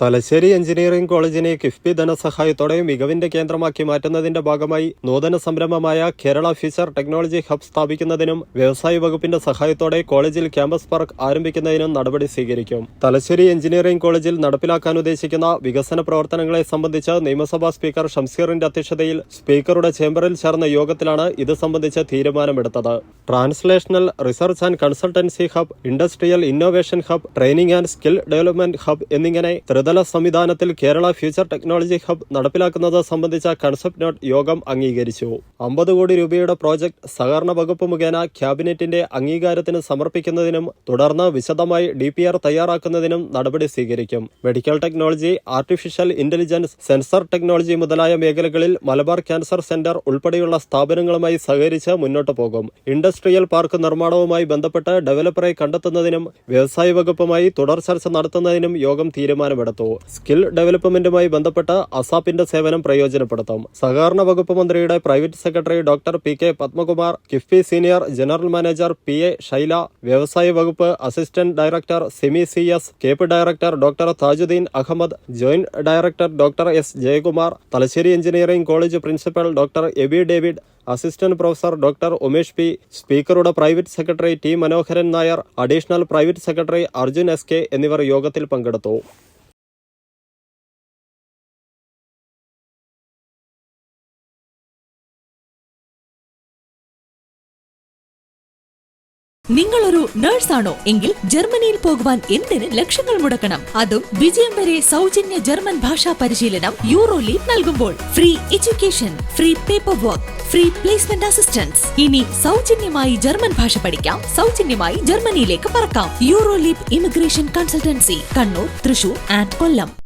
Thalassery engineering കോളേജിനെ കിഫ്ബി ധനസഹായത്തോടെ മികവിന്റെ കേന്ദ്രമാക്കി മാറ്റുന്നതിന്റെ ഭാഗമായി നൂതന സംരംഭമായ കേരള ഫ്യൂച്ചർ ടെക്നോളജി ഹബ് സ്ഥാപിക്കുന്നതിനും വ്യവസായ വകുപ്പിന്റെ സഹായത്തോടെ കോളേജിൽ ക്യാമ്പസ് പാർക്ക് ആരംഭിക്കുന്നതിനും നടപടി സ്വീകരിക്കും. തലശ്ശേരി എഞ്ചിനീയറിംഗ് കോളേജിൽ നടപ്പിലാക്കാൻ ഉദ്ദേശിക്കുന്ന വികസന പ്രവർത്തനങ്ങളെ സംബന്ധിച്ച് നിയമസഭാ സ്പീക്കർ ഷംസീറിന്റെ അധ്യക്ഷതയിൽ സ്പീക്കറുടെ ചേംബറിൽ ചേർന്ന യോഗത്തിലാണ് ഇത് സംബന്ധിച്ച് തീരുമാനമെടുത്തത്. Translational research and consultancy hub, industrial innovation hub, training and skill development hub എന്നിങ്ങനെ ത്രിതല സംവിധാനത്തിൽ കേരള ഫ്യൂച്ചർ ടെക്നോളജി ഹബ് നടപ്പിലാക്കുന്നത് സംബന്ധിച്ച കൺസെപ്റ്റ് നോട്ട് യോഗം അംഗീകരിച്ചു. 50 കോടി രൂപയുടെ പ്രോജക്ട് സഹകരണ വകുപ്പ് മുഖേന ക്യാബിനറ്റിന്റെ അംഗീകാരത്തിന് സമർപ്പിക്കുന്നതിനും തുടർന്ന് വിശദമായി DPR തയ്യാറാക്കുന്നതിനും നടപടി സ്വീകരിക്കും. Medical technology, artificial intelligence, sensor technology മുതലായ മേഖലകളിൽ മലബാർ ക്യാൻസർ സെന്റർ ഉൾപ്പെടെയുള്ള സ്ഥാപനങ്ങളുമായി സഹകരിച്ച് മുന്നോട്ടു പോകും. ഇൻഡസ്ട്രിയൽ പാർക്ക് നിർമ്മാണവുമായി ബന്ധപ്പെട്ട് ഡെവലപ്പറെ കണ്ടെത്തുന്നതിനും വ്യവസായ വകുപ്പുമായി തുടർ ചർച്ച നടത്തുന്നതിനും യോഗം തീരുമാനമെടുത്തു. സ്കിൽ ഡെവലപ്മെന്റുമായി ബന്ധപ്പെട്ട് അസാപ്പിന്റെ സേവനം പ്രയോജനപ്പെടുത്തും. സഹകരണ വകുപ്പ് മന്ത്രിയുടെ private secretary doctor PK Padmakumar, KIIFB senior general manager PA Shaila, വ്യവസായ വകുപ്പ് assistant director Simi CS, CAPE director doctor Tajuddin Ahmed, joint director doctor S Jayakumar, Thalassery engineering college principal doctor Aby David, assistant professor doctor Umesh P, സ്പീക്കറുടെ private secretary T Manoharan Nair, additional private secretary Arjun SK എന്നിവർ യോഗത്തിൽ പങ്കെടുത്തു. നിങ്ങളൊരു നഴ്സാണോ എങ്കിൽ ജർമ്മനിയിൽ പോകുവാൻ എന്തിന് ലക്ഷങ്ങൾ മുടക്കണം? അതും വിജയം വരെ സൗജന്യ ജർമ്മൻ ഭാഷാ പരിശീലനം യൂറോലീപ് നൽകുമ്പോൾ. Free education, free paper work, free placement assistance. ഇനി സൗജന്യമായി ജർമ്മൻ ഭാഷ പഠിക്കാം, സൗജന്യമായി ജർമ്മനിയിലേക്ക് പറക്കാം. Euroleap immigration consultancy, Kannur, Thrissur and Kollam.